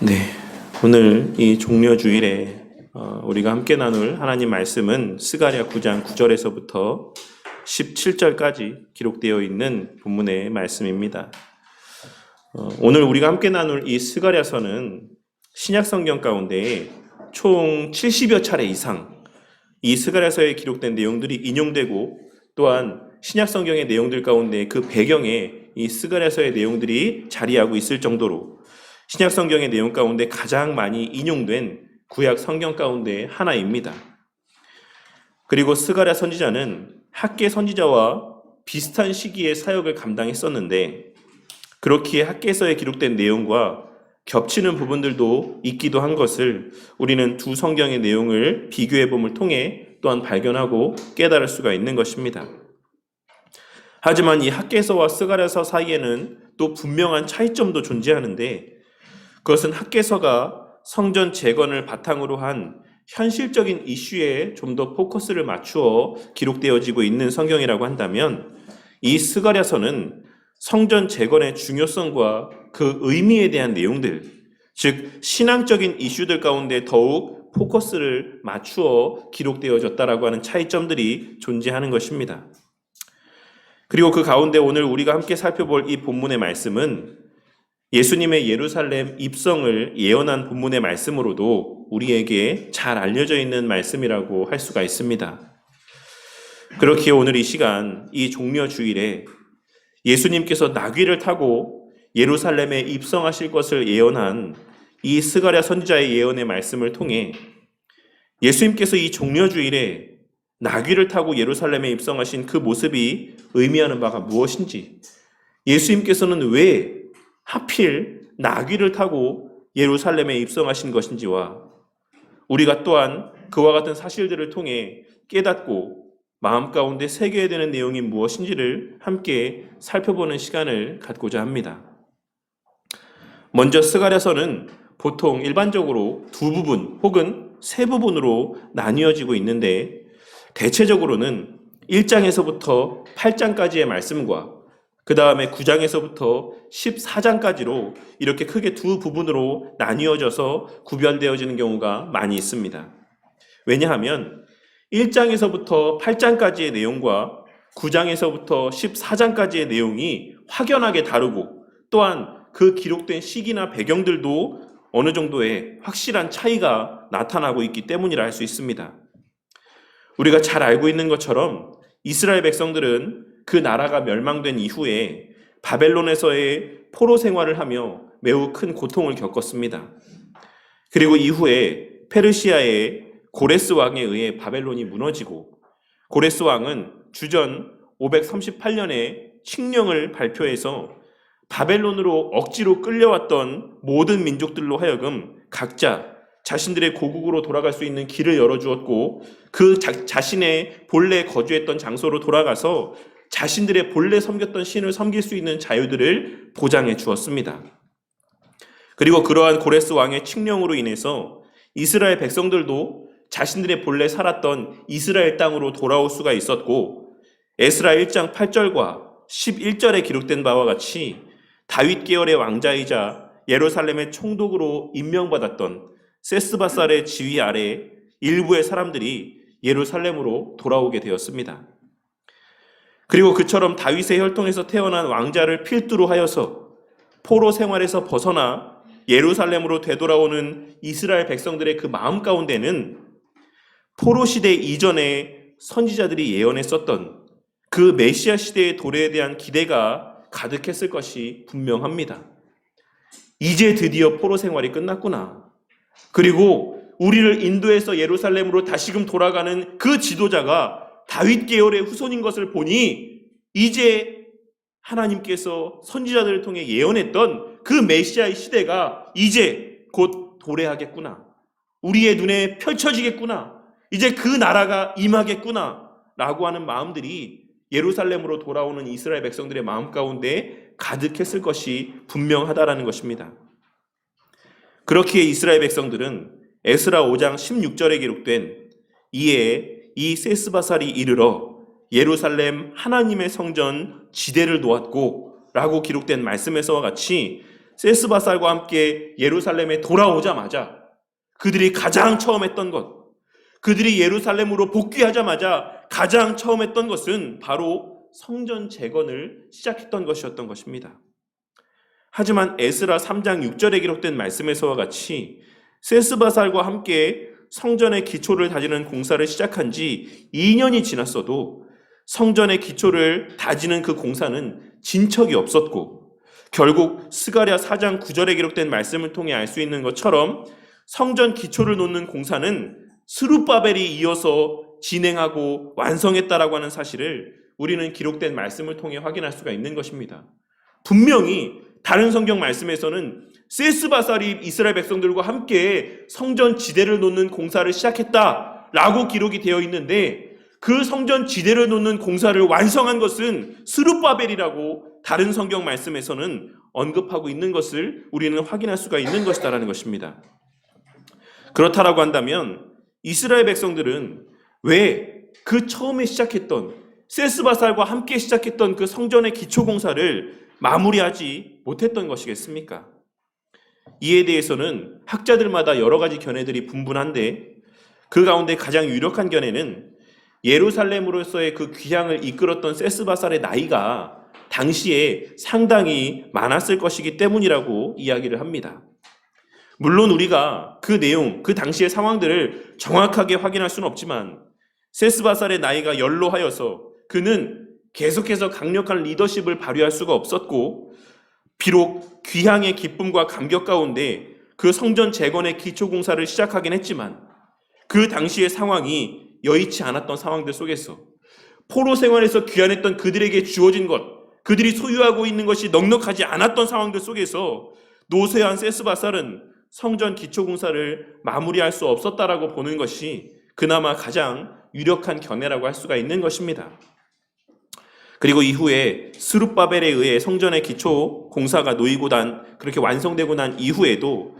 네, 오늘 이 종려주일에 우리가 함께 나눌 하나님 말씀은 스가랴 9장 9절에서부터 17절까지 기록되어 있는 본문의 말씀입니다. 오늘 우리가 함께 나눌 이 스가랴서는 신약 성경 가운데 총 70여 차례 이상 이 스가랴서에 기록된 내용들이 인용되고, 또한 신약 성경의 내용들 가운데 그 배경에 이 스가랴서의 내용들이 자리하고 있을 정도로 신약 성경의 내용 가운데 가장 많이 인용된 구약 성경 가운데 하나입니다. 그리고 스가랴 선지자는 학개 선지자와 비슷한 시기에 사역을 감당했었는데, 그렇기에 학개서에 기록된 내용과 겹치는 부분들도 있기도 한 것을 우리는 두 성경의 내용을 비교해 봄을 통해 또한 발견하고 깨달을 수가 있는 것입니다. 하지만 이 학개서와 스가랴서 사이에는 또 분명한 차이점도 존재하는데, 그것은 학개서가 성전 재건을 바탕으로 한 현실적인 이슈에 좀 더 포커스를 맞추어 기록되어지고 있는 성경이라고 한다면, 이 스가랴서는 성전 재건의 중요성과 그 의미에 대한 내용들, 즉 신앙적인 이슈들 가운데 더욱 포커스를 맞추어 기록되어졌다라고 하는 차이점들이 존재하는 것입니다. 그리고 그 가운데 오늘 우리가 함께 살펴볼 이 본문의 말씀은 예수님의 예루살렘 입성을 예언한 본문의 말씀으로도 우리에게 잘 알려져 있는 말씀이라고 할 수가 있습니다. 그렇기에 오늘 이 시간, 이 종려주일에 예수님께서 나귀를 타고 예루살렘에 입성하실 것을 예언한 이 스가랴 선지자의 예언의 말씀을 통해 예수님께서 이 종려주일에 나귀를 타고 예루살렘에 입성하신 그 모습이 의미하는 바가 무엇인지, 예수님께서는 왜 하필 나귀를 타고 예루살렘에 입성하신 것인지와 우리가 또한 그와 같은 사실들을 통해 깨닫고 마음 가운데 새겨야 되는 내용이 무엇인지를 함께 살펴보는 시간을 갖고자 합니다. 먼저 스가랴서는 보통 일반적으로 두 부분 혹은 세 부분으로 나뉘어지고 있는데, 대체적으로는 1장에서부터 8장까지의 말씀과 그 다음에 9장에서부터 14장까지로 이렇게 크게 두 부분으로 나뉘어져서 구별되어지는 경우가 많이 있습니다. 왜냐하면 1장에서부터 8장까지의 내용과 9장에서부터 14장까지의 내용이 확연하게 다르고, 또한 그 기록된 시기나 배경들도 어느 정도의 확실한 차이가 나타나고 있기 때문이라 할 수 있습니다. 우리가 잘 알고 있는 것처럼 이스라엘 백성들은 그 나라가 멸망된 이후에 바벨론에서의 포로 생활을 하며 매우 큰 고통을 겪었습니다. 그리고 이후에 페르시아의 고레스 왕에 의해 바벨론이 무너지고, 고레스 왕은 주전 538년에 칙령을 발표해서 바벨론으로 억지로 끌려왔던 모든 민족들로 하여금 각자 자신들의 고국으로 돌아갈 수 있는 길을 열어주었고, 그 자신의 본래 거주했던 장소로 돌아가서 자신들의 본래 섬겼던 신을 섬길 수 있는 자유들을 보장해 주었습니다. 그리고 그러한 고레스 왕의 칙령으로 인해서 이스라엘 백성들도 자신들의 본래 살았던 이스라엘 땅으로 돌아올 수가 있었고, 에스라 1장 8절과 11절에 기록된 바와 같이 다윗 계열의 왕자이자 예루살렘의 총독으로 임명받았던 세스바살의 지휘 아래 일부의 사람들이 예루살렘으로 돌아오게 되었습니다. 그리고 그처럼 다윗의 혈통에서 태어난 왕자를 필두로 하여서 포로 생활에서 벗어나 예루살렘으로 되돌아오는 이스라엘 백성들의 그 마음 가운데는 포로 시대 이전에 선지자들이 예언했었던 그 메시아 시대의 도래에 대한 기대가 가득했을 것이 분명합니다. 이제 드디어 포로 생활이 끝났구나. 그리고 우리를 인도해서 예루살렘으로 다시금 돌아가는 그 지도자가 다윗 계열의 후손인 것을 보니 이제 하나님께서 선지자들을 통해 예언했던 그 메시아의 시대가 이제 곧 도래하겠구나. 우리의 눈에 펼쳐지겠구나. 이제 그 나라가 임하겠구나 라고 하는 마음들이 예루살렘으로 돌아오는 이스라엘 백성들의 마음 가운데 가득했을 것이 분명하다라는 것입니다. 그렇기에 이스라엘 백성들은 에스라 5장 16절에 기록된 이에 이 세스바살이 이르러 예루살렘 하나님의 성전 지대를 놓았고 라고 기록된 말씀에서와 같이 세스바살과 함께 예루살렘에 돌아오자마자 그들이 가장 처음 했던 것, 그들이 예루살렘으로 복귀하자마자 가장 처음 했던 것은 바로 성전 재건을 시작했던 것이었던 것입니다. 하지만 에스라 3장 6절에 기록된 말씀에서와 같이 세스바살과 함께 성전의 기초를 다지는 공사를 시작한 지 2년이 지났어도 성전의 기초를 다지는 그 공사는 진척이 없었고, 결국 스가랴 4장 9절에 기록된 말씀을 통해 알 수 있는 것처럼 성전 기초를 놓는 공사는 스룹바벨이 이어서 진행하고 완성했다라고 하는 사실을 우리는 기록된 말씀을 통해 확인할 수가 있는 것입니다. 분명히 다른 성경 말씀에서는 세스바살이 이스라엘 백성들과 함께 성전 지대를 놓는 공사를 시작했다라고 기록이 되어 있는데, 그 성전 지대를 놓는 공사를 완성한 것은 스룹바벨이라고 다른 성경 말씀에서는 언급하고 있는 것을 우리는 확인할 수가 있는 것이다라는 것입니다. 그렇다라고 한다면 이스라엘 백성들은 왜 그 처음에 시작했던 세스바살과 함께 시작했던 그 성전의 기초 공사를 마무리하지 못했던 것이겠습니까? 이에 대해서는 학자들마다 여러 가지 견해들이 분분한데, 그 가운데 가장 유력한 견해는 예루살렘으로서의 그 귀향을 이끌었던 세스바살의 나이가 당시에 상당히 많았을 것이기 때문이라고 이야기를 합니다. 물론 우리가 그 내용, 그 당시의 상황들을 정확하게 확인할 수는 없지만 세스바살의 나이가 연로하여서 그는 계속해서 강력한 리더십을 발휘할 수가 없었고, 비록 귀향의 기쁨과 감격 가운데 그 성전 재건의 기초 공사를 시작하긴 했지만 그 당시의 상황이 여의치 않았던 상황들 속에서 포로 생활에서 귀환했던 그들에게 주어진 것, 그들이 소유하고 있는 것이 넉넉하지 않았던 상황들 속에서 노쇠한 세스바살은 성전 기초 공사를 마무리할 수 없었다라고 보는 것이 그나마 가장 유력한 견해라고 할 수가 있는 것입니다. 그리고 이후에 스룹바벨에 의해 성전의 기초 공사가 놓이고 그렇게 완성되고 난 이후에도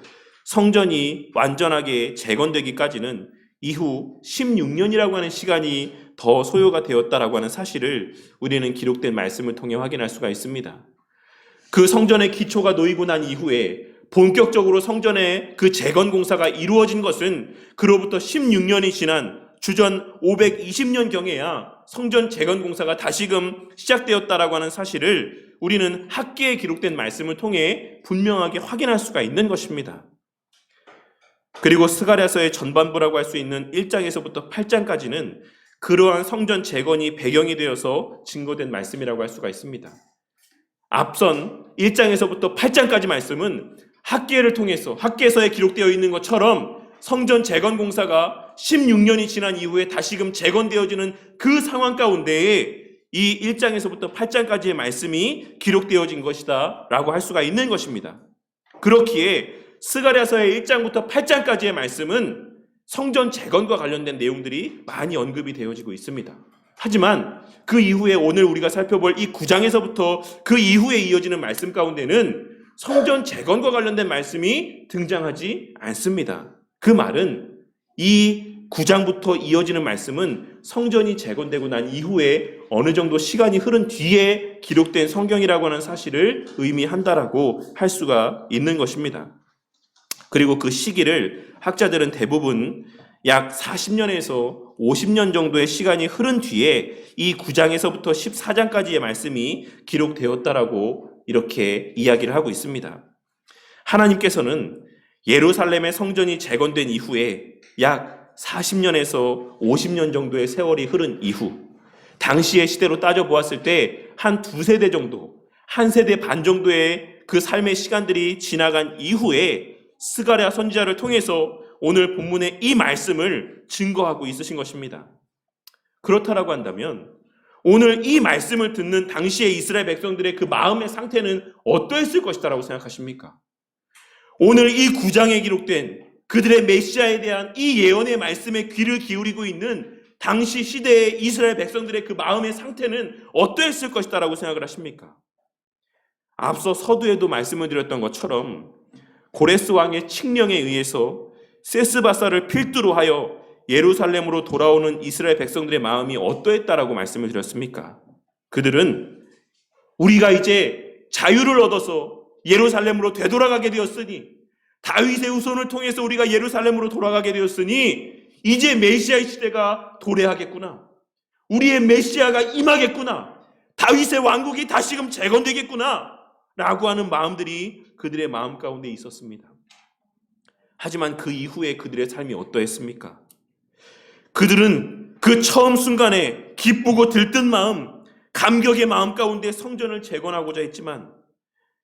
성전이 완전하게 재건되기까지는 이후 16년이라고 하는 시간이 더 소요가 되었다라고 하는 사실을 우리는 기록된 말씀을 통해 확인할 수가 있습니다. 그 성전의 기초가 놓이고 난 이후에 본격적으로 성전의 그 재건 공사가 이루어진 것은 그로부터 16년이 지난 주전 520년경에야 성전 재건 공사가 다시금 시작되었다라고 하는 사실을 우리는 학계에 기록된 말씀을 통해 분명하게 확인할 수가 있는 것입니다. 그리고 스가랴서의 전반부라고 할 수 있는 1장에서부터 8장까지는 그러한 성전 재건이 배경이 되어서 증거된 말씀이라고 할 수가 있습니다. 앞선 1장에서부터 8장까지 말씀은 학계를 통해서, 학계서에 기록되어 있는 것처럼 성전 재건 공사가 16년이 지난 이후에 다시금 재건되어지는 그 상황 가운데에 이 1장에서부터 8장까지의 말씀이 기록되어진 것이다 라고 할 수가 있는 것입니다. 그렇기에 스가랴서의 1장부터 8장까지의 말씀은 성전 재건과 관련된 내용들이 많이 언급이 되어지고 있습니다. 하지만 그 이후에 오늘 우리가 살펴볼 이 9장에서부터 그 이후에 이어지는 말씀 가운데는 성전 재건과 관련된 말씀이 등장하지 않습니다. 그 말은 이 9장부터 이어지는 말씀은 성전이 재건되고 난 이후에 어느 정도 시간이 흐른 뒤에 기록된 성경이라고 하는 사실을 의미한다라고 할 수가 있는 것입니다. 그리고 그 시기를 학자들은 대부분 약 40년에서 50년 정도의 시간이 흐른 뒤에 이 9장에서부터 14장까지의 말씀이 기록되었다라고 이렇게 이야기를 하고 있습니다. 하나님께서는 예루살렘의 성전이 재건된 이후에 약 40년에서 50년 정도의 세월이 흐른 이후, 당시의 시대로 따져보았을 때 한 두세 대 정도, 한 세대 반 정도의 그 삶의 시간들이 지나간 이후에 스가랴 선지자를 통해서 오늘 본문의 이 말씀을 증거하고 있으신 것입니다. 그렇다라고 한다면 오늘 이 말씀을 듣는 당시의 이스라엘 백성들의 그 마음의 상태는 어떠했을 것이다라고 생각하십니까? 오늘 이 9장에 기록된 그들의 메시아에 대한 이 예언의 말씀에 귀를 기울이고 있는 당시 시대의 이스라엘 백성들의 그 마음의 상태는 어떠했을 것이다라고 생각을 하십니까? 앞서 서두에도 말씀을 드렸던 것처럼 고레스 왕의 칙령에 의해서 세스바살을 필두로 하여 예루살렘으로 돌아오는 이스라엘 백성들의 마음이 어떠했다라고 말씀을 드렸습니까? 그들은 우리가 이제 자유를 얻어서 예루살렘으로 되돌아가게 되었으니, 다윗의 후손을 통해서 우리가 예루살렘으로 돌아가게 되었으니 이제 메시아의 시대가 도래하겠구나. 우리의 메시아가 임하겠구나. 다윗의 왕국이 다시금 재건되겠구나. 라고 하는 마음들이 그들의 마음 가운데 있었습니다. 하지만 그 이후에 그들의 삶이 어떠했습니까? 그들은 그 처음 순간에 기쁘고 들뜬 마음, 감격의 마음 가운데 성전을 재건하고자 했지만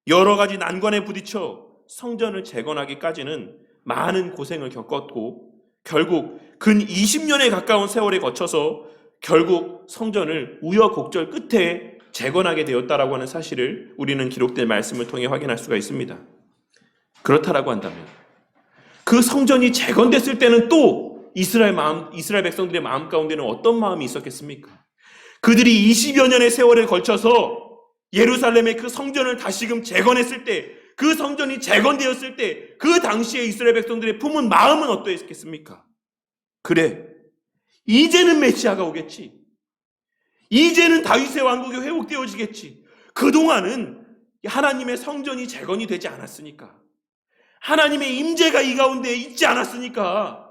여러 가지 난관에 부딪혀 성전을 재건하기까지는 많은 고생을 겪었고 결국 근 20년에 가까운 세월에 거쳐서 결국 성전을 우여곡절 끝에 재건하게 되었다라고 하는 사실을 우리는 기록된 말씀을 통해 확인할 수가 있습니다. 그렇다라고 한다면 그 성전이 재건됐을 때는 또 이스라엘 백성들의 마음 가운데는 어떤 마음이 있었겠습니까? 그들이 20여 년의 세월에 걸쳐서 예루살렘의 그 성전을 다시금 재건했을 때, 그 성전이 재건되었을 때 그 당시에 이스라엘 백성들의 품은 마음은 어떠했겠습니까? 그래, 이제는 메시아가 오겠지. 이제는 다윗의 왕국이 회복되어지겠지. 그동안은 하나님의 성전이 재건이 되지 않았으니까, 하나님의 임재가 이 가운데 있지 않았으니까,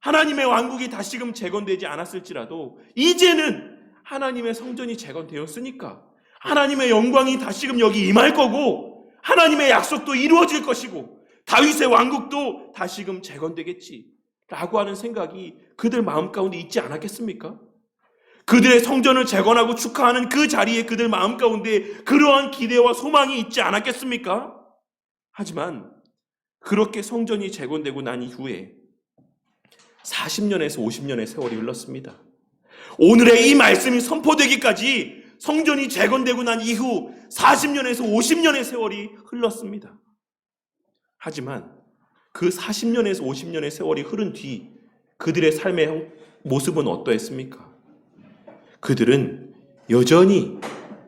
하나님의 왕국이 다시금 재건되지 않았을지라도 이제는 하나님의 성전이 재건되었으니까 하나님의 영광이 다시금 여기 임할 거고 하나님의 약속도 이루어질 것이고 다윗의 왕국도 다시금 재건되겠지 라고 하는 생각이 그들 마음 가운데 있지 않았겠습니까? 그들의 성전을 재건하고 축하하는 그 자리에 그들 마음 가운데 그러한 기대와 소망이 있지 않았겠습니까? 하지만 그렇게 성전이 재건되고 난 이후에 40년에서 50년의 세월이 흘렀습니다. 오늘의 이 말씀이 선포되기까지 성전이 재건되고 난 이후 40년에서 50년의 세월이 흘렀습니다. 하지만 그 40년에서 50년의 세월이 흐른 뒤 그들의 삶의 모습은 어떠했습니까? 그들은 여전히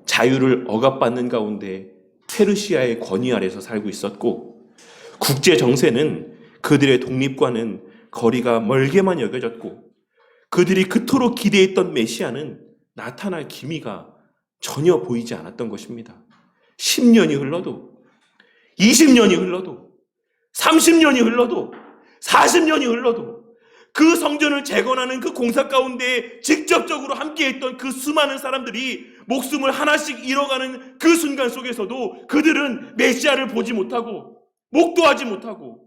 자유를 억압받는 가운데 페르시아의 권위 아래서 살고 있었고 국제 정세는 그들의 독립과는 거리가 멀게만 여겨졌고 그들이 그토록 기대했던 메시아는 나타날 기미가 전혀 보이지 않았던 것입니다. 10년이 흘러도 20년이 흘러도 30년이 흘러도 40년이 흘러도 그 성전을 재건하는 그 공사 가운데 직접적으로 함께했던 그 수많은 사람들이 목숨을 하나씩 잃어가는 그 순간 속에서도 그들은 메시아를 보지 못하고 목도하지 못하고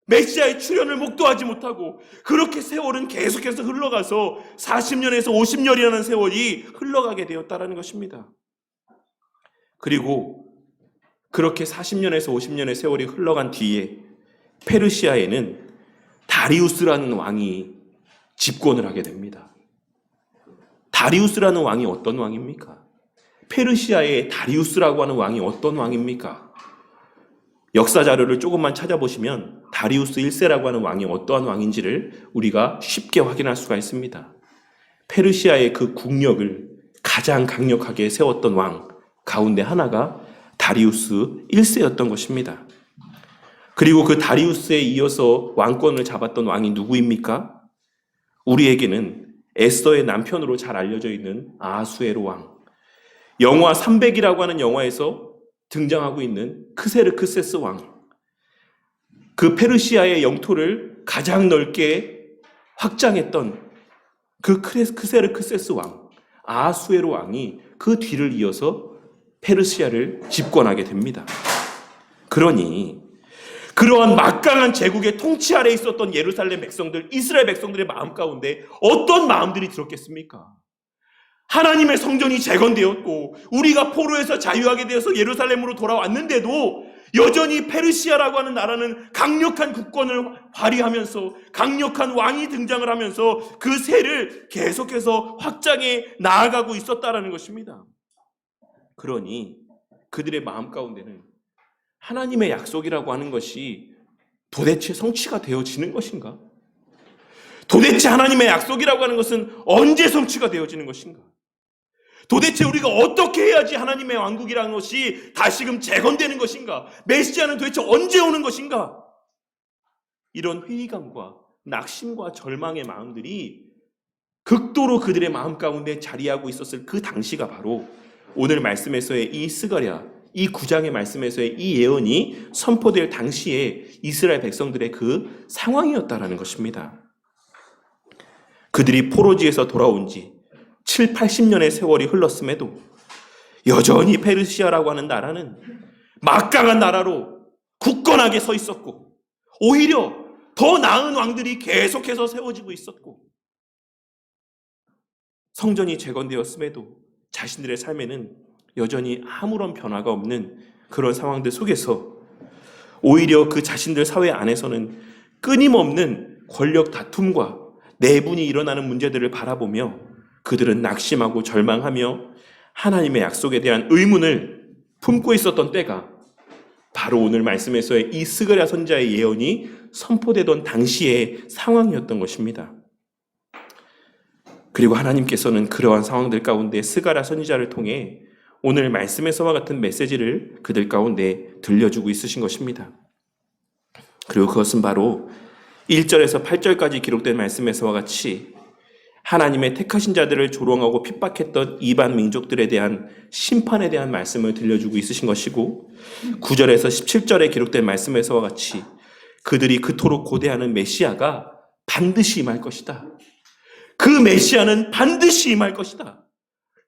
메시아의 출현을 목도하지 못하고 그렇게 세월은 계속해서 흘러가서 40년에서 50년이라는 세월이 흘러가게 되었다는 것입니다. 그리고 그렇게 40년에서 50년의 세월이 흘러간 뒤에 페르시아에는 다리우스라는 왕이 집권을 하게 됩니다. 다리우스라는 왕이 어떤 왕입니까? 페르시아의 다리우스라고 하는 왕이 어떤 왕입니까? 역사 자료를 조금만 찾아보시면 다리우스 1세라고 하는 왕이 어떠한 왕인지를 우리가 쉽게 확인할 수가 있습니다. 페르시아의 그 국력을 가장 강력하게 세웠던 왕 가운데 하나가 다리우스 1세였던 것입니다. 그리고 그 다리우스에 이어서 왕권을 잡았던 왕이 누구입니까? 우리에게는 에스더의 남편으로 잘 알려져 있는 아하수에로 왕. 영화 300이라고 하는 영화에서 등장하고 있는 크세르크세스 왕. 그 페르시아의 영토를 가장 넓게 확장했던 그 크세르크세스 왕, 아하수에로 왕이 그 뒤를 이어서 페르시아를 집권하게 됩니다. 그러니 그러한 막강한 제국의 통치 아래에 있었던 예루살렘 백성들, 이스라엘 백성들의 마음 가운데 어떤 마음들이 들었겠습니까? 하나님의 성전이 재건되었고 우리가 포로에서 자유하게 되어서 예루살렘으로 돌아왔는데도 여전히 페르시아라고 하는 나라는 강력한 국권을 발휘하면서 강력한 왕이 등장을 하면서 그 세를 계속해서 확장해 나아가고 있었다라는 것입니다. 그러니 그들의 마음 가운데는 하나님의 약속이라고 하는 것이 도대체 성취가 되어지는 것인가? 도대체 하나님의 약속이라고 하는 것은 언제 성취가 되어지는 것인가? 도대체 우리가 어떻게 해야지 하나님의 왕국이라는 것이 다시금 재건되는 것인가? 메시아는 도대체 언제 오는 것인가? 이런 회의감과 낙심과 절망의 마음들이 극도로 그들의 마음 가운데 자리하고 있었을 그 당시가 바로 오늘 말씀에서의 이 스가랴 이 9장의 말씀에서의 이 예언이 선포될 당시에 이스라엘 백성들의 그 상황이었다라는 것입니다. 그들이 포로지에서 돌아온 지 7, 80년의 세월이 흘렀음에도 여전히 페르시아라고 하는 나라는 막강한 나라로 굳건하게 서 있었고, 오히려 더 나은 왕들이 계속해서 세워지고 있었고, 성전이 재건되었음에도 자신들의 삶에는 여전히 아무런 변화가 없는 그런 상황들 속에서 오히려 그 자신들 사회 안에서는 끊임없는 권력 다툼과 내분이 일어나는 문제들을 바라보며 그들은 낙심하고 절망하며 하나님의 약속에 대한 의문을 품고 있었던 때가 바로 오늘 말씀에서의 이 스가랴 선지자의 예언이 선포되던 당시의 상황이었던 것입니다. 그리고 하나님께서는 그러한 상황들 가운데 스가랴 선지자를 통해 오늘 말씀에서와 같은 메시지를 그들 가운데 들려주고 있으신 것입니다. 그리고 그것은 바로 1절에서 8절까지 기록된 말씀에서와 같이 하나님의 택하신 자들을 조롱하고 핍박했던 이방 민족들에 대한 심판에 대한 말씀을 들려주고 있으신 것이고, 9절에서 17절에 기록된 말씀에서와 같이 그들이 그토록 고대하는 메시아가 반드시 임할 것이다. 그 메시아는 반드시 임할 것이다.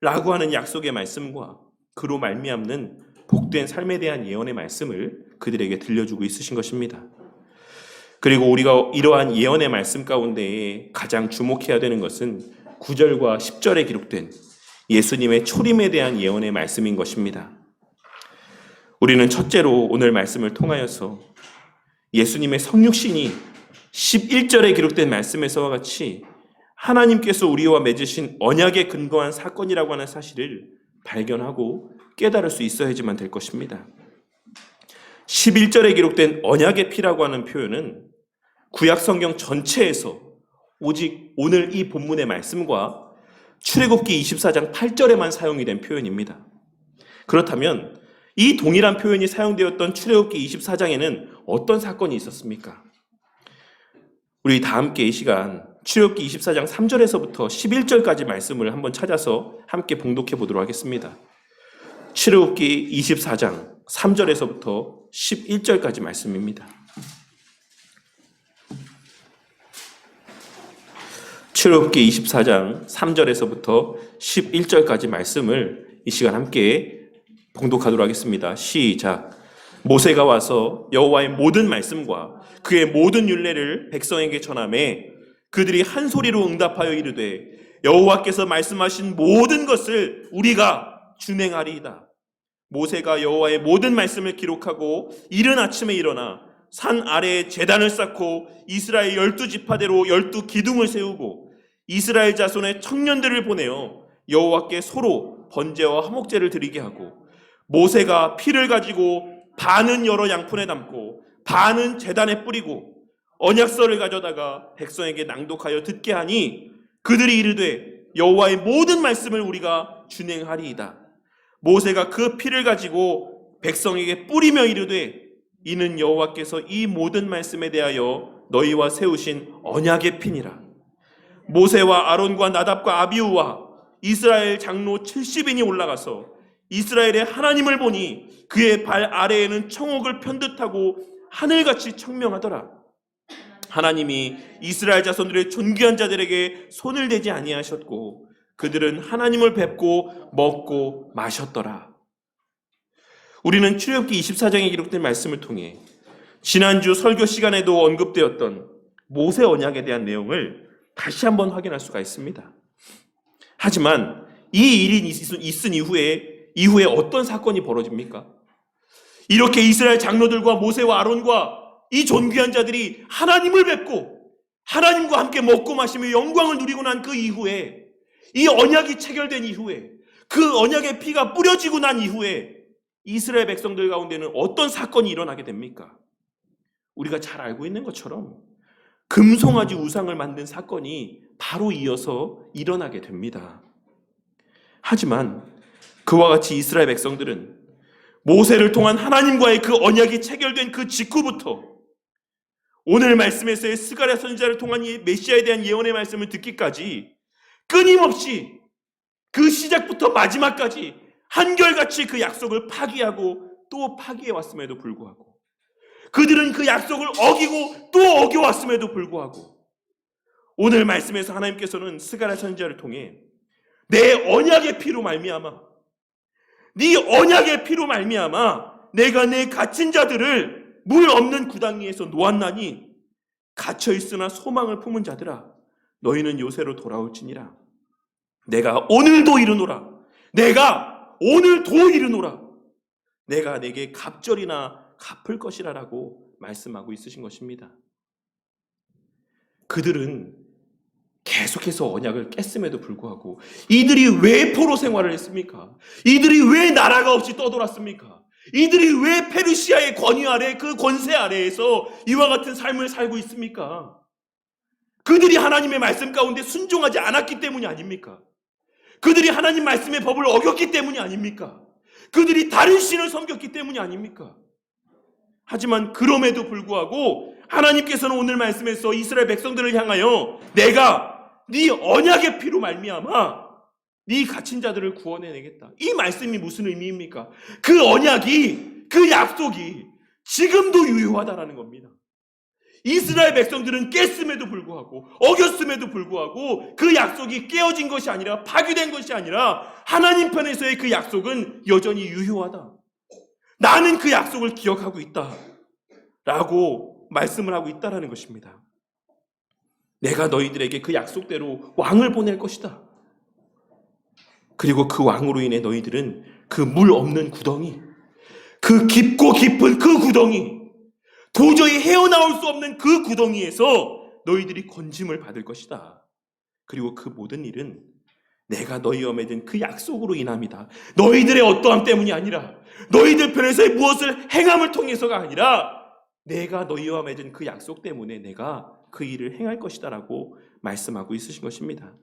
라고 하는 약속의 말씀과 그로 말미암는 복된 삶에 대한 예언의 말씀을 그들에게 들려주고 있으신 것입니다. 그리고 우리가 이러한 예언의 말씀 가운데 가장 주목해야 되는 것은 9절과 10절에 기록된 예수님의 초림에 대한 예언의 말씀인 것입니다. 우리는 첫째로 오늘 말씀을 통하여서 예수님의 성육신이 11절에 기록된 말씀에서와 같이 하나님께서 우리와 맺으신 언약에 근거한 사건이라고 하는 사실을 발견하고 깨달을 수 있어야지만 될 것입니다. 11절에 기록된 언약의 피라고 하는 표현은 구약 성경 전체에서 오직 오늘 이 본문의 말씀과 출애굽기 24장 8절에만 사용이 된 표현입니다. 그렇다면 이 동일한 표현이 사용되었던 출애굽기 24장에는 어떤 사건이 있었습니까? 우리 다 함께 이 시간 출애굽기 24장 3절에서부터 11절까지 말씀을 한번 찾아서 함께 봉독해 보도록 하겠습니다. 출애굽기 24장 3절에서부터 11절까지 말씀입니다. 출애굽기 24장 3절에서부터 11절까지 말씀을 이 시간 함께 봉독하도록 하겠습니다. 시작. 모세가 와서 여호와의 모든 말씀과 그의 모든 율례를 백성에게 전하매 그들이 한 소리로 응답하여 이르되 여호와께서 말씀하신 모든 것을 우리가 준행하리이다. 모세가 여호와의 모든 말씀을 기록하고 이른 아침에 일어나 산 아래에 제단을 쌓고 이스라엘 12지파대로 12기둥을 세우고 이스라엘 자손의 청년들을 보내어 여호와께 소로 번제와 화목제를 드리게 하고 모세가 피를 가지고 반은 여러 양푼에 담고 반은 제단에 뿌리고 언약서를 가져다가 백성에게 낭독하여 듣게 하니 그들이 이르되 여호와의 모든 말씀을 우리가 준행하리이다. 모세가 그 피를 가지고 백성에게 뿌리며 이르되 이는 여호와께서 이 모든 말씀에 대하여 너희와 세우신 언약의 피니라. 모세와 아론과 나답과 아비후와 이스라엘 장로 70인이 올라가서 이스라엘의 하나님을 보니 그의 발 아래에는 청옥을 편듯하고 하늘같이 청명하더라. 하나님이 이스라엘 자손들의 존귀한 자들에게 손을 대지 아니하셨고 그들은 하나님을 뵙고 먹고 마셨더라. 우리는 출애굽기 24장에 기록된 말씀을 통해 지난주 설교 시간에도 언급되었던 모세 언약에 대한 내용을 다시 한번 확인할 수가 있습니다. 하지만 이 일이 있은 이후에 어떤 사건이 벌어집니까? 이렇게 이스라엘 장로들과 모세와 아론과 이 존귀한 자들이 하나님을 뵙고 하나님과 함께 먹고 마시며 영광을 누리고 난 그 이후에, 이 언약이 체결된 이후에, 그 언약의 피가 뿌려지고 난 이후에 이스라엘 백성들 가운데는 어떤 사건이 일어나게 됩니까? 우리가 잘 알고 있는 것처럼 금송아지 우상을 만든 사건이 바로 이어서 일어나게 됩니다. 하지만 그와 같이 이스라엘 백성들은 모세를 통한 하나님과의 그 언약이 체결된 그 직후부터 오늘 말씀에서의 스가랴 선지자를 통한 이 메시아에 대한 예언의 말씀을 듣기까지 끊임없이 그 시작부터 마지막까지 한결같이 그 약속을 파기하고 또 파기해 왔음에도 불구하고, 그들은 그 약속을 어기고 또 어겨왔음에도 불구하고, 오늘 말씀에서 하나님께서는 스가랴 선지자를 통해 내 언약의 피로 말미암아, 네 언약의 피로 말미암아 내가 내 갇힌 자들을 물 없는 구덩 위에서 놓았나니 갇혀 있으나 소망을 품은 자들아, 너희는 요새로 돌아올지니라. 내가 오늘도 이르노라. 내가 오늘도 이르노라. 내가 내게 갑절이나 갚을 것이라라고 말씀하고 있으신 것입니다. 그들은 계속해서 언약을 깼음에도 불구하고, 이들이 왜 포로 생활을 했습니까? 이들이 왜 나라가 없이 떠돌았습니까? 이들이 왜 페르시아의 권위 아래, 그 권세 아래에서 이와 같은 삶을 살고 있습니까? 그들이 하나님의 말씀 가운데 순종하지 않았기 때문이 아닙니까? 그들이 하나님 말씀의 법을 어겼기 때문이 아닙니까? 그들이 다른 신을 섬겼기 때문이 아닙니까? 하지만 그럼에도 불구하고 하나님께서는 오늘 말씀에서 이스라엘 백성들을 향하여 내가 네 언약의 피로 말미암아 네 갇힌 자들을 구원해내겠다. 이 말씀이 무슨 의미입니까? 그 언약이, 그 약속이 지금도 유효하다라는 겁니다. 이스라엘 백성들은 깼음에도 불구하고, 어겼음에도 불구하고 그 약속이 깨어진 것이 아니라, 파괴된 것이 아니라 하나님 편에서의 그 약속은 여전히 유효하다. 나는 그 약속을 기억하고 있다 라고 말씀을 하고 있다라는 것입니다. 내가 너희들에게 그 약속대로 왕을 보낼 것이다. 그리고 그 왕으로 인해 너희들은 그 물 없는 구덩이, 그 깊고 깊은 그 구덩이, 도저히 헤어나올 수 없는 그 구덩이에서 너희들이 건짐을 받을 것이다. 그리고 그 모든 일은 내가 너희와 맺은 그 약속으로 인함이다. 너희들의 어떠함 때문이 아니라, 너희들 편에서의 무엇을 행함을 통해서가 아니라, 내가 너희와 맺은 그 약속 때문에 내가 그 일을 행할 것이다 라고 말씀하고 있으신 것입니다.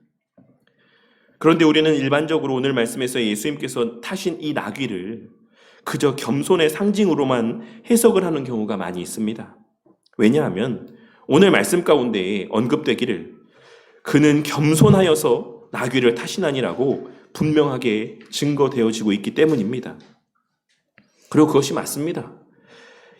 그런데 우리는 일반적으로 오늘 말씀에서 예수님께서 타신 이 나귀를 그저 겸손의 상징으로만 해석을 하는 경우가 많이 있습니다. 왜냐하면 오늘 말씀 가운데 언급되기를 그는 겸손하여서 나귀를 타시나니라고 분명하게 증거되어지고 있기 때문입니다. 그리고 그것이 맞습니다.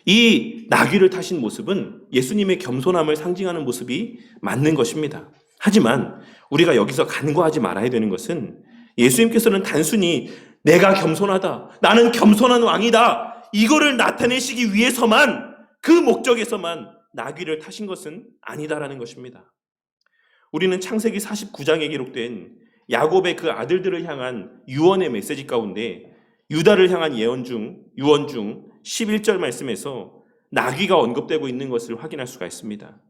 이 나귀를 타신 모습은 예수님의 겸손함을 상징하는 모습이 맞는 것입니다. 하지만 우리가 여기서 간과하지 말아야 되는 것은, 예수님께서는 단순히 내가 겸손하다, 나는 겸손한 왕이다, 이거를 나타내시기 위해서만, 그 목적에서만 나귀를 타신 것은 아니다라는 것입니다. 우리는 창세기 49장에 기록된 야곱의 그 아들들을 향한 유언의 메시지 가운데 유다를 향한 유언 중 11절 말씀에서 나귀가 언급되고 있는 것을 확인할 수가 있습니다.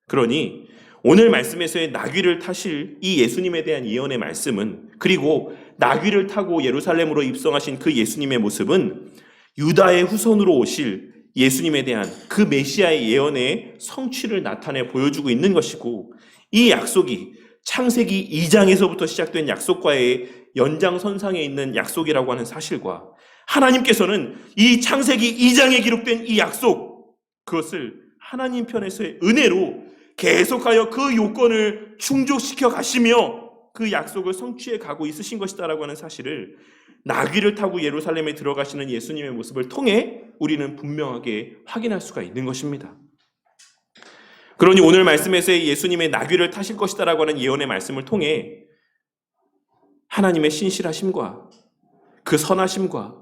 그러니 오늘 말씀에서의 나귀를 타실 이 예수님에 대한 예언의 말씀은, 그리고 나귀를 타고 예루살렘으로 입성하신 그 예수님의 모습은 유다의 후손으로 오실 예수님에 대한 그 메시아의 예언의 성취를 나타내 보여주고 있는 것이고, 이 약속이 창세기 2장에서부터 시작된 약속과의 연장선상에 있는 약속이라고 하는 사실과, 하나님께서는 이 창세기 2장에 기록된 이 약속, 그것을 하나님 편에서의 은혜로 계속하여 그 요건을 충족시켜 가시며 그 약속을 성취해 가고 있으신 것이다라고 하는 사실을 나귀를 타고 예루살렘에 들어가시는 예수님의 모습을 통해 우리는 분명하게 확인할 수가 있는 것입니다. 그러니 오늘 말씀에서의 예수님의 나귀를 타실 것이다라고 하는 예언의 말씀을 통해 하나님의 신실하심과 그 선하심과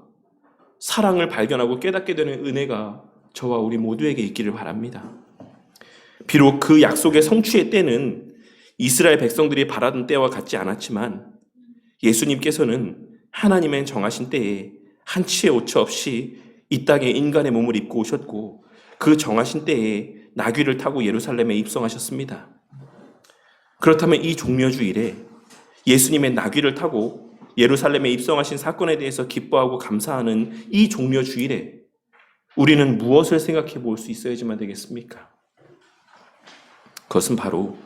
사랑을 발견하고 깨닫게 되는 은혜가 저와 우리 모두에게 있기를 바랍니다. 비록 그 약속의 성취의 때는 이스라엘 백성들이 바라던 때와 같지 않았지만, 예수님께서는 하나님의 정하신 때에 한치의 오차 없이 이 땅에 인간의 몸을 입고 오셨고, 그 정하신 때에 나귀를 타고 예루살렘에 입성하셨습니다. 그렇다면 이 종려주일에 예수님의 나귀를 타고 예루살렘에 입성하신 사건에 대해서 기뻐하고 감사하는 이 종려주일에 우리는 무엇을 생각해 볼 수 있어야지만 되겠습니까? 그것은 바로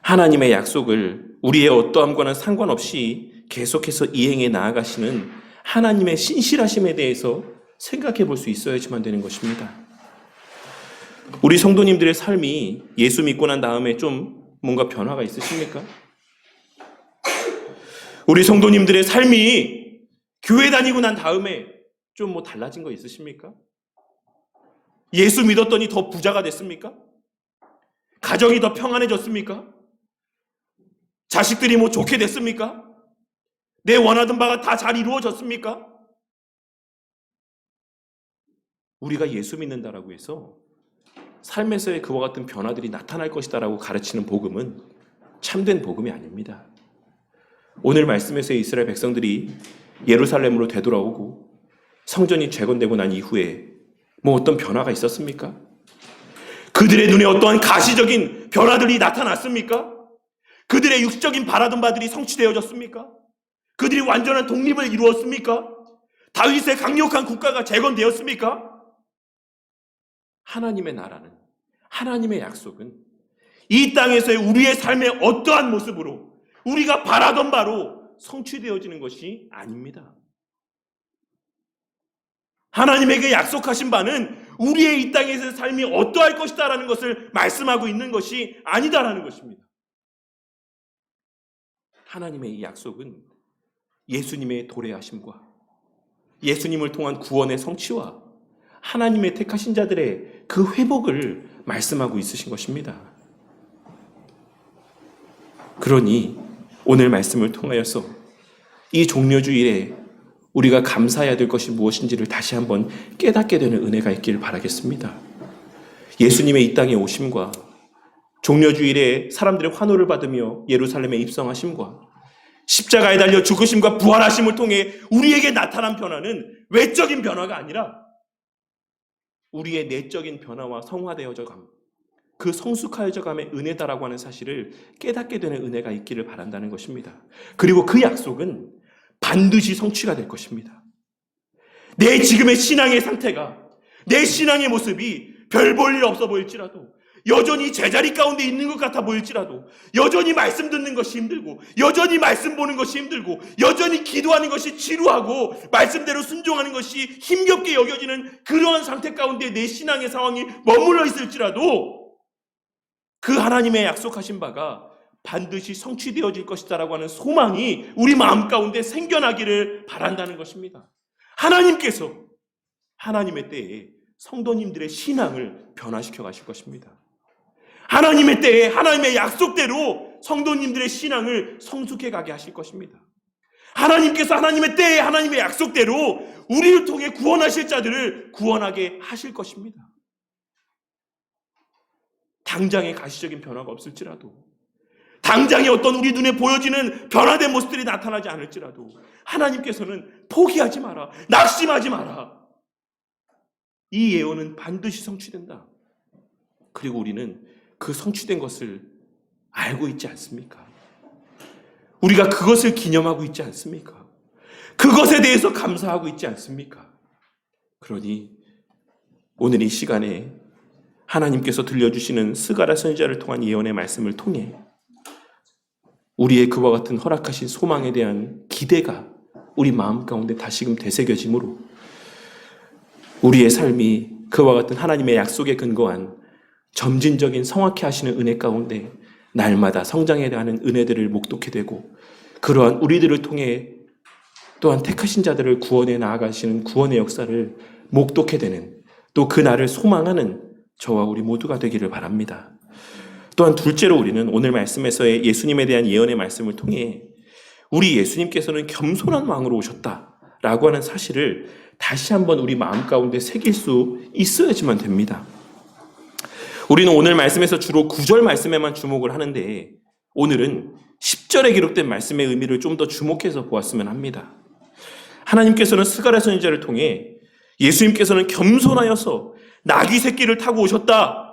하나님의 약속을 우리의 어떠함과는 상관없이 계속해서 이행해 나아가시는 하나님의 신실하심에 대해서 생각해 볼 수 있어야지만 되는 것입니다. 우리 성도님들의 삶이 예수 믿고 난 다음에 좀 뭔가 변화가 있으십니까? 우리 성도님들의 삶이 교회 다니고 난 다음에 좀 뭐 달라진 거 있으십니까? 예수 믿었더니 더 부자가 됐습니까? 가정이 더 평안해졌습니까? 자식들이 뭐 좋게 됐습니까? 내 원하던 바가 다 잘 이루어졌습니까? 우리가 예수 믿는다라고 해서 삶에서의 그와 같은 변화들이 나타날 것이다라고 가르치는 복음은 참된 복음이 아닙니다. 오늘 말씀에서 이스라엘 백성들이 예루살렘으로 되돌아오고 성전이 재건되고 난 이후에 뭐 어떤 변화가 있었습니까? 그들의 눈에 어떠한 가시적인 변화들이 나타났습니까? 그들의 육적인 바라던 바들이 성취되어졌습니까? 그들이 완전한 독립을 이루었습니까? 다윗의 강력한 국가가 재건되었습니까? 하나님의 나라는, 하나님의 약속은 이 땅에서의 우리의 삶의 어떠한 모습으로 우리가 바라던 바로 성취되어지는 것이 아닙니다. 하나님에게 약속하신 바는 우리의 이 땅에서의 삶이 어떠할 것이다라는 것을 말씀하고 있는 것이 아니다라는 것입니다. 하나님의 이 약속은 예수님의 도래하심과 예수님을 통한 구원의 성취와 하나님의 택하신 자들의 그 회복을 말씀하고 있으신 것입니다. 그러니 오늘 말씀을 통하여서 이 종려주일에 우리가 감사해야 될 것이 무엇인지를 다시 한번 깨닫게 되는 은혜가 있기를 바라겠습니다. 예수님의 이 땅에 오심과 종려주일에 사람들의 환호를 받으며 예루살렘에 입성하심과 십자가에 달려 죽으심과 부활하심을 통해 우리에게 나타난 변화는 외적인 변화가 아니라 우리의 내적인 변화와 성화되어져감, 그 성숙하여져감의 은혜다라고 하는 사실을 깨닫게 되는 은혜가 있기를 바란다는 것입니다. 그리고 그 약속은 반드시 성취가 될 것입니다. 내 지금의 신앙의 상태가, 내 신앙의 모습이 별 볼 일 없어 보일지라도, 여전히 제자리 가운데 있는 것 같아 보일지라도, 여전히 말씀 듣는 것이 힘들고, 여전히 말씀 보는 것이 힘들고, 여전히 기도하는 것이 지루하고, 말씀대로 순종하는 것이 힘겹게 여겨지는 그러한 상태 가운데 내 신앙의 상황이 머물러 있을지라도 그 하나님의 약속하신 바가 반드시 성취되어질 것이다라고 하는 소망이 우리 마음 가운데 생겨나기를 바란다는 것입니다. 하나님께서 하나님의 때에 성도님들의 신앙을 변화시켜 가실 것입니다. 하나님의 때에 하나님의 약속대로 성도님들의 신앙을 성숙해 가게 하실 것입니다. 하나님께서 하나님의 때에 하나님의 약속대로 우리를 통해 구원하실 자들을 구원하게 하실 것입니다. 당장의 가시적인 변화가 없을지라도, 당장에 어떤 우리 눈에 보여지는 변화된 모습들이 나타나지 않을지라도 하나님께서는 포기하지 마라, 낙심하지 마라. 이 예언은 반드시 성취된다. 그리고 우리는 그 성취된 것을 알고 있지 않습니까? 우리가 그것을 기념하고 있지 않습니까? 그것에 대해서 감사하고 있지 않습니까? 그러니 오늘 이 시간에 하나님께서 들려주시는 스가랴 선지자를 통한 예언의 말씀을 통해 우리의 그와 같은 허락하신 소망에 대한 기대가 우리 마음 가운데 다시금 되새겨지므로 우리의 삶이 그와 같은 하나님의 약속에 근거한 점진적인 성확히 하시는 은혜 가운데 날마다 성장해 가는 은혜들을 목독게 되고, 그러한 우리들을 통해 또한 택하신 자들을 구원해 나아가시는 구원의 역사를 목독해 되는, 또 그 날을 소망하는 저와 우리 모두가 되기를 바랍니다. 또한 둘째로 우리는 오늘 말씀에서의 예수님에 대한 예언의 말씀을 통해 우리 예수님께서는 겸손한 왕으로 오셨다라고 하는 사실을 다시 한번 우리 마음 가운데 새길 수 있어야지만 됩니다. 우리는 오늘 말씀에서 주로 9절 말씀에만 주목을 하는데 오늘은 10절에 기록된 말씀의 의미를 좀 더 주목해서 보았으면 합니다. 하나님께서는 스가랴 선지자를 통해 예수님께서는 겸손하여서 나귀 새끼를 타고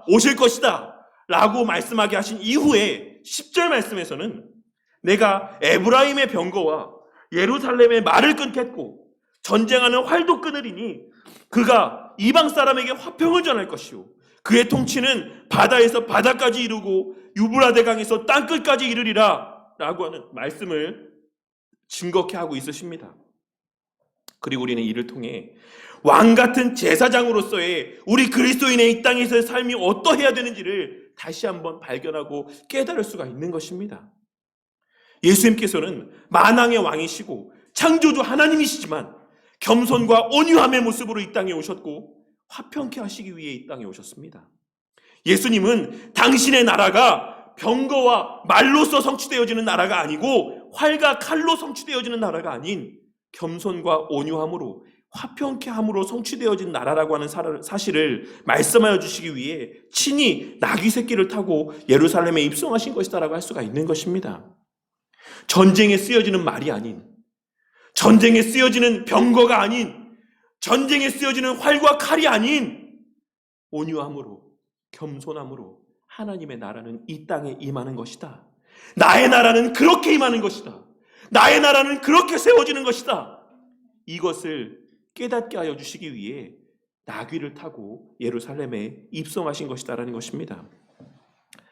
오실 것이다 라고 말씀하게 하신 이후에 10절 말씀에서는 내가 에브라임의 병거와 예루살렘의 말을 끊겠고 전쟁하는 활도 끊으리니 그가 이방 사람에게 화평을 전할 것이요 그의 통치는 바다에서 바다까지 이르고 유브라데 강에서 땅끝까지 이르리라 라고 하는 말씀을 증거케 하고 있으십니다. 그리고 우리는 이를 통해 왕같은 제사장으로서의 우리 그리스도인의 이 땅에서의 삶이 어떠해야 되는지를 다시 한번 발견하고 깨달을 수가 있는 것입니다. 예수님께서는 만왕의 왕이시고 창조주 하나님이시지만 겸손과 온유함의 모습으로 이 땅에 오셨고 화평케 하시기 위해 이 땅에 오셨습니다. 예수님은 당신의 나라가 병거와 말로써 성취되어지는 나라가 아니고 활과 칼로 성취되어지는 나라가 아닌 겸손과 온유함으로 화평케 함으로 성취되어진 나라라고 하는 사실을 말씀하여 주시기 위해 친히 나귀 새끼를 타고 예루살렘에 입성하신 것이다라고 할 수가 있는 것입니다. 전쟁에 쓰여지는 말이 아닌, 전쟁에 쓰여지는 병거가 아닌, 전쟁에 쓰여지는 활과 칼이 아닌 온유함으로, 겸손함으로 하나님의 나라는 이 땅에 임하는 것이다. 나의 나라는 그렇게 임하는 것이다. 나의 나라는 그렇게 세워지는 것이다. 이것을 깨닫게 하여 주시기 위해 나귀를 타고 예루살렘에 입성하신 것이다라는 것입니다.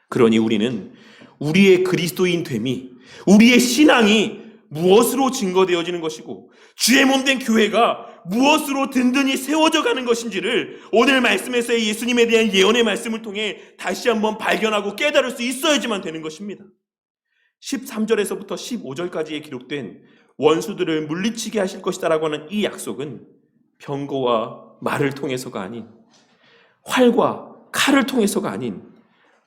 그러니 우리는 우리의 그리스도인 됨이, 우리의 신앙이 무엇으로 증거되어지는 것이고 주의 몸된 교회가 무엇으로 든든히 세워져 가는 것인지를 오늘 말씀에서의 예수님에 대한 예언의 말씀을 통해 다시 한번 발견하고 깨달을 수 있어야지만 되는 것입니다. 13절에서부터 15절까지에 기록된 원수들을 물리치게 하실 것이다라고 하는 이 약속은 병거와 말을 통해서가 아닌, 활과 칼을 통해서가 아닌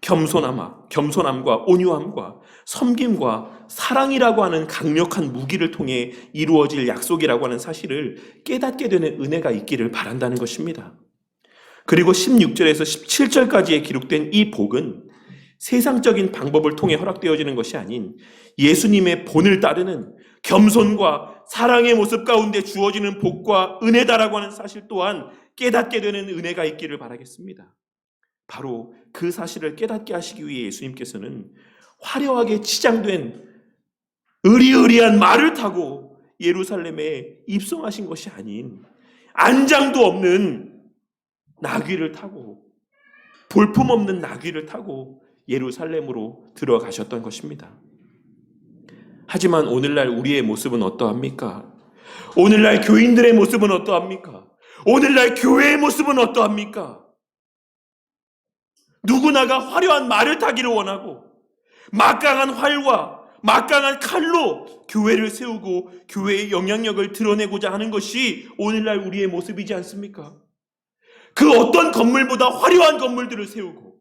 겸손함과 온유함과 섬김과 사랑이라고 하는 강력한 무기를 통해 이루어질 약속이라고 하는 사실을 깨닫게 되는 은혜가 있기를 바란다는 것입니다. 그리고 16절에서 17절까지에 기록된 이 복은 세상적인 방법을 통해 허락되어지는 것이 아닌 예수님의 본을 따르는 겸손과 사랑의 모습 가운데 주어지는 복과 은혜다라고 하는 사실 또한 깨닫게 되는 은혜가 있기를 바라겠습니다. 바로 그 사실을 깨닫게 하시기 위해 예수님께서는 화려하게 치장된 의리의리한 말을 타고 예루살렘에 입성하신 것이 아닌 안장도 없는 나귀를 타고, 볼품없는 나귀를 타고 예루살렘으로 들어가셨던 것입니다. 하지만 오늘날 우리의 모습은 어떠합니까? 오늘날 교인들의 모습은 어떠합니까? 오늘날 교회의 모습은 어떠합니까? 누구나가 화려한 말을 타기를 원하고 막강한 활과 막강한 칼로 교회를 세우고 교회의 영향력을 드러내고자 하는 것이 오늘날 우리의 모습이지 않습니까? 그 어떤 건물보다 화려한 건물들을 세우고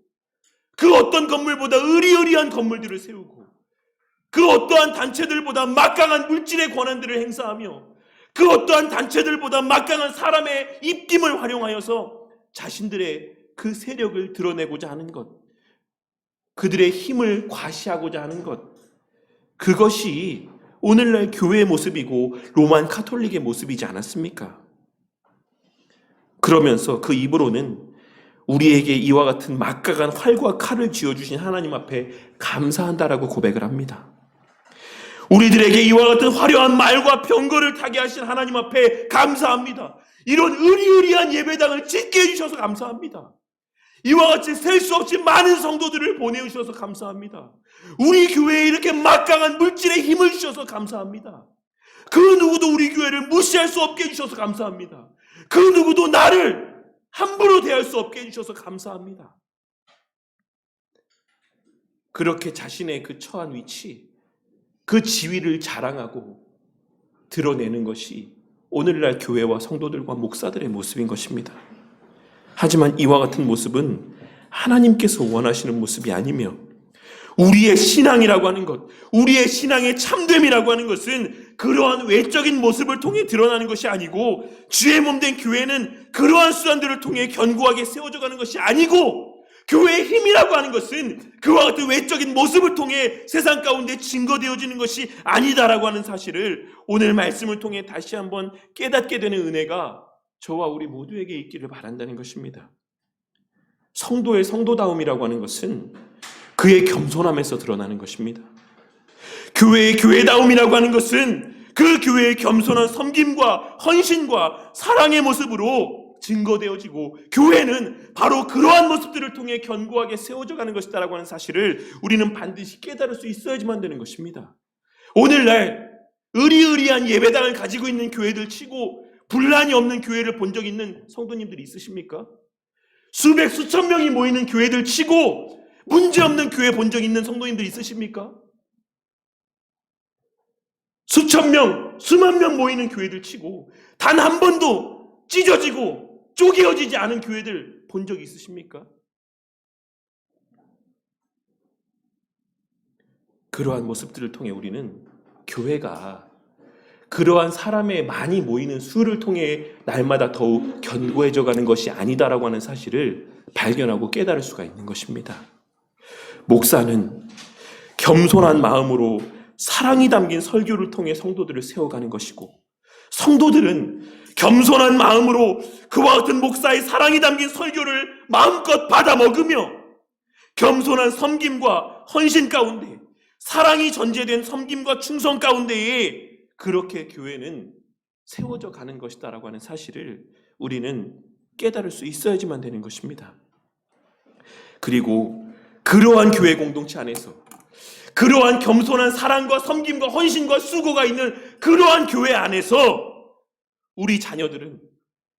그 어떤 건물보다 의리의리한 건물들을 세우고 그 어떠한 단체들보다 막강한 물질의 권한들을 행사하며 그 어떠한 단체들보다 막강한 사람의 입김을 활용하여서 자신들의 그 세력을 드러내고자 하는 것, 그들의 힘을 과시하고자 하는 것, 그것이 오늘날 교회의 모습이고 로만 카톨릭의 모습이지 않았습니까? 그러면서 그 입으로는 우리에게 이와 같은 막강한 활과 칼을 쥐어주신 하나님 앞에 감사한다라고 고백을 합니다. 우리들에게 이와 같은 화려한 말과 병거를 타게 하신 하나님 앞에 감사합니다. 이런 의리의리한 예배당을 짓게 해주셔서 감사합니다. 이와 같이 셀 수 없이 많은 성도들을 보내주셔서 감사합니다. 우리 교회에 이렇게 막강한 물질의 힘을 주셔서 감사합니다. 그 누구도 우리 교회를 무시할 수 없게 해주셔서 감사합니다. 그 누구도 나를 함부로 대할 수 없게 해주셔서 감사합니다. 그렇게 자신의 그 처한 위치, 그 지위를 자랑하고 드러내는 것이 오늘날 교회와 성도들과 목사들의 모습인 것입니다. 하지만 이와 같은 모습은 하나님께서 원하시는 모습이 아니며 우리의 신앙이라고 하는 것, 우리의 신앙의 참됨이라고 하는 것은 그러한 외적인 모습을 통해 드러나는 것이 아니고 주의 몸된 교회는 그러한 수단들을 통해 견고하게 세워져 가는 것이 아니고 교회의 힘이라고 하는 것은 그와 같은 외적인 모습을 통해 세상 가운데 증거되어지는 것이 아니다라고 하는 사실을 오늘 말씀을 통해 다시 한번 깨닫게 되는 은혜가 저와 우리 모두에게 있기를 바란다는 것입니다. 성도의 성도다움이라고 하는 것은 그의 겸손함에서 드러나는 것입니다. 교회의 교회다움이라고 하는 것은 그 교회의 겸손한 섬김과 헌신과 사랑의 모습으로 증거되어지고 교회는 바로 그러한 모습들을 통해 견고하게 세워져 가는 것이다라고 하는 사실을 우리는 반드시 깨달을 수 있어야지만 되는 것입니다. 오늘날 의리의리한 예배당을 가지고 있는 교회들 치고 분란이 없는 교회를 본 적 있는 성도님들이 있으십니까? 수백 수천 명이 모이는 교회들 치고 문제없는 교회 본 적 있는 성도님들 있으십니까? 수천 명, 수만 명 모이는 교회들 치고 단 한 번도 찢어지고 쪼개어지지 않은 교회들 본 적 있으십니까? 그러한 모습들을 통해 우리는 교회가 그러한 사람의 많이 모이는 수를 통해 날마다 더욱 견고해져 가는 것이 아니다라고 하는 사실을 발견하고 깨달을 수가 있는 것입니다. 목사는 겸손한 마음으로 사랑이 담긴 설교를 통해 성도들을 세워가는 것이고, 성도들은 겸손한 마음으로 그와 같은 목사의 사랑이 담긴 설교를 마음껏 받아 먹으며 겸손한 섬김과 헌신 가운데, 사랑이 전제된 섬김과 충성 가운데에 그렇게 교회는 세워져 가는 것이다라고 하는 사실을 우리는 깨달을 수 있어야지만 되는 것입니다. 그리고 그러한 교회 공동체 안에서 그러한 겸손한 사랑과 섬김과 헌신과 수고가 있는 그러한 교회 안에서 우리 자녀들은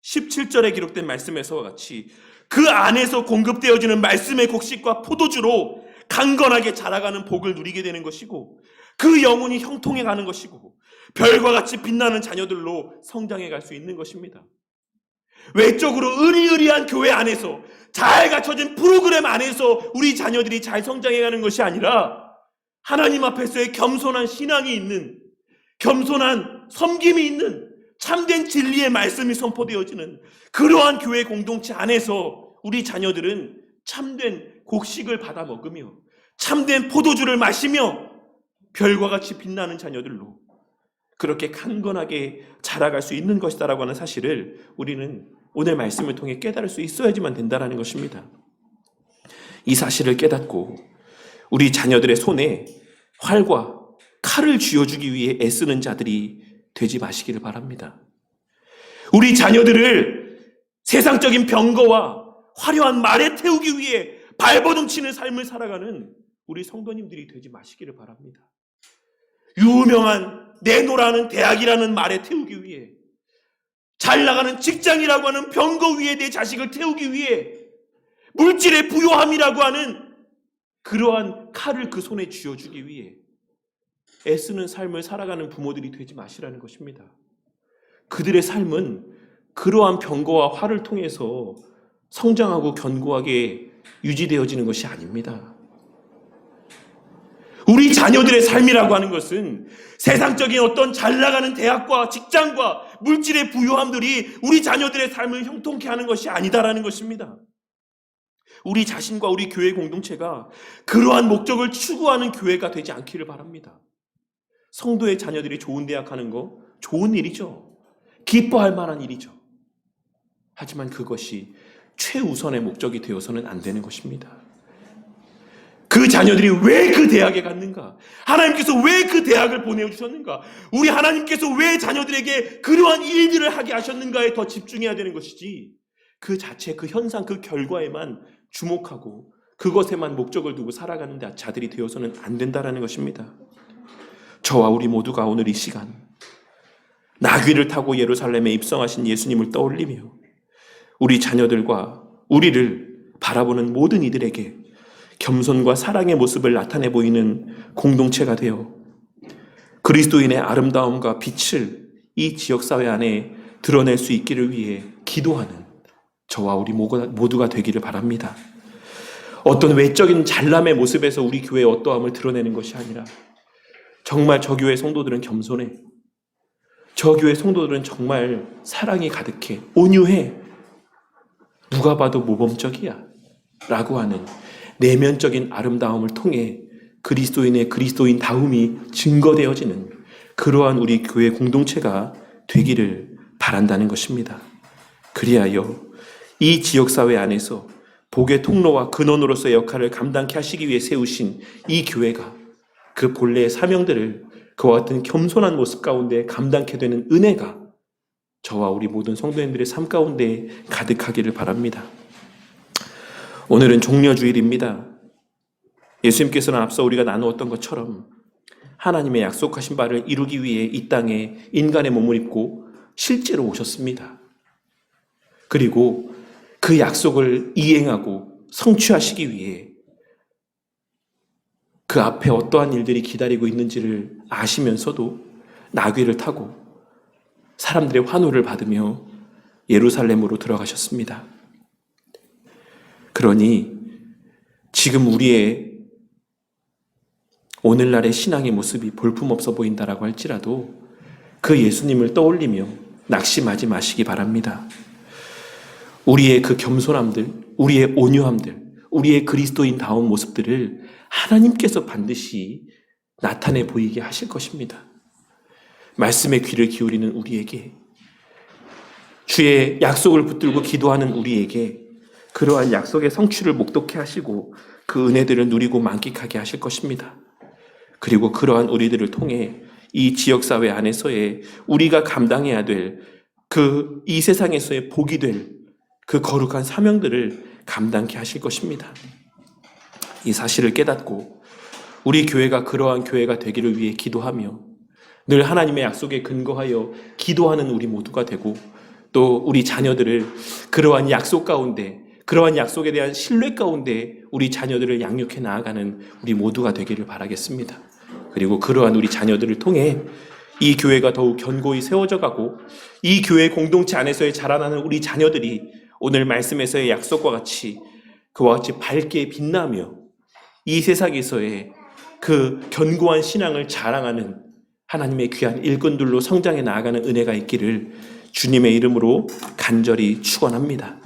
17절에 기록된 말씀에서와 같이 그 안에서 공급되어지는 말씀의 곡식과 포도주로 강건하게 자라가는 복을 누리게 되는 것이고, 그 영혼이 형통해 가는 것이고, 별과 같이 빛나는 자녀들로 성장해 갈 수 있는 것입니다. 외적으로 으리으리한 교회 안에서 잘 갖춰진 프로그램 안에서 우리 자녀들이 잘 성장해 가는 것이 아니라 하나님 앞에서의 겸손한 신앙이 있는, 겸손한 섬김이 있는 참된 진리의 말씀이 선포되어지는 그러한 교회 공동체 안에서 우리 자녀들은 참된 곡식을 받아 먹으며 참된 포도주를 마시며 별과 같이 빛나는 자녀들로 그렇게 강건하게 자라갈 수 있는 것이다라고 하는 사실을 우리는 오늘 말씀을 통해 깨달을 수 있어야지만 된다는 것입니다. 이 사실을 깨닫고 우리 자녀들의 손에 활과 칼을 쥐어주기 위해 애쓰는 자들이 되지 마시기를 바랍니다. 우리 자녀들을 세상적인 병거와 화려한 말에 태우기 위해 발버둥 치는 삶을 살아가는 우리 성도님들이 되지 마시기를 바랍니다. 유명한 내노라는 대학이라는 말에 태우기 위해, 잘 나가는 직장이라고 하는 병거 위에 내 자식을 태우기 위해 물질의 부요함이라고 하는 그러한 칼을 그 손에 쥐어주기 위해 애쓰는 삶을 살아가는 부모들이 되지 마시라는 것입니다. 그들의 삶은 그러한 병거와 활을 통해서 성장하고 견고하게 유지되어지는 것이 아닙니다. 우리 자녀들의 삶이라고 하는 것은 세상적인 어떤 잘 나가는 대학과 직장과 물질의 부요함들이 우리 자녀들의 삶을 형통케 하는 것이 아니다라는 것입니다. 우리 자신과 우리 교회 공동체가 그러한 목적을 추구하는 교회가 되지 않기를 바랍니다. 성도의 자녀들이 좋은 대학 가는 거 좋은 일이죠. 기뻐할 만한 일이죠. 하지만 그것이 최우선의 목적이 되어서는 안 되는 것입니다. 그 자녀들이 왜 그 대학에 갔는가? 하나님께서 왜 그 대학을 보내주셨는가? 우리 하나님께서 왜 자녀들에게 그러한 일들을 하게 하셨는가에 더 집중해야 되는 것이지, 그 자체, 그 현상, 그 결과에만 주목하고 그것에만 목적을 두고 살아가는 자들이 되어서는 안 된다는 것입니다. 저와 우리 모두가 오늘 이 시간 나귀를 타고 예루살렘에 입성하신 예수님을 떠올리며 우리 자녀들과 우리를 바라보는 모든 이들에게 겸손과 사랑의 모습을 나타내 보이는 공동체가 되어 그리스도인의 아름다움과 빛을 이 지역사회 안에 드러낼 수 있기를 위해 기도하는 저와 우리 모두가 되기를 바랍니다. 어떤 외적인 잘남의 모습에서 우리 교회의 어떠함을 드러내는 것이 아니라 정말 저 교회 성도들은 겸손해, 저 교회 성도들은 정말 사랑이 가득해, 온유해, 누가 봐도 모범적이야 라고 하는 내면적인 아름다움을 통해 그리스도인의 그리스도인다움이 증거되어지는 그러한 우리 교회 공동체가 되기를 바란다는 것입니다. 그리하여 이 지역사회 안에서 복의 통로와 근원으로서의 역할을 감당케 하시기 위해 세우신 이 교회가 그 본래의 사명들을 그와 같은 겸손한 모습 가운데 감당케 되는 은혜가 저와 우리 모든 성도님들의 삶 가운데 가득하기를 바랍니다. 오늘은 종려주일입니다. 예수님께서는 앞서 우리가 나누었던 것처럼 하나님의 약속하신 바를 이루기 위해 이 땅에 인간의 몸을 입고 실제로 오셨습니다. 그리고 그 약속을 이행하고 성취하시기 위해 그 앞에 어떠한 일들이 기다리고 있는지를 아시면서도 나귀를 타고 사람들의 환호를 받으며 예루살렘으로 들어가셨습니다. 그러니 지금 우리의 오늘날의 신앙의 모습이 볼품없어 보인다라고 할지라도 그 예수님을 떠올리며 낙심하지 마시기 바랍니다. 우리의 그 겸손함들, 우리의 온유함들, 우리의 그리스도인다운 모습들을 하나님께서 반드시 나타내 보이게 하실 것입니다. 말씀에 귀를 기울이는 우리에게, 주의 약속을 붙들고 기도하는 우리에게 그러한 약속의 성취를 목독해 하시고 그 은혜들을 누리고 만끽하게 하실 것입니다. 그리고 그러한 우리들을 통해 이 지역사회 안에서의 우리가 감당해야 될 그 이 세상에서의 복이 될 그 거룩한 사명들을 감당케 하실 것입니다. 이 사실을 깨닫고 우리 교회가 그러한 교회가 되기를 위해 기도하며 늘 하나님의 약속에 근거하여 기도하는 우리 모두가 되고 또 우리 자녀들을 그러한 약속 가운데, 그러한 약속에 대한 신뢰 가운데 우리 자녀들을 양육해 나아가는 우리 모두가 되기를 바라겠습니다. 그리고 그러한 우리 자녀들을 통해 이 교회가 더욱 견고히 세워져 가고 이 교회 공동체 안에서의 자라나는 우리 자녀들이 오늘 말씀에서의 약속과 같이 그와 같이 밝게 빛나며 이 세상에서의 그 견고한 신앙을 자랑하는 하나님의 귀한 일꾼들로 성장해 나아가는 은혜가 있기를 주님의 이름으로 간절히 축원합니다.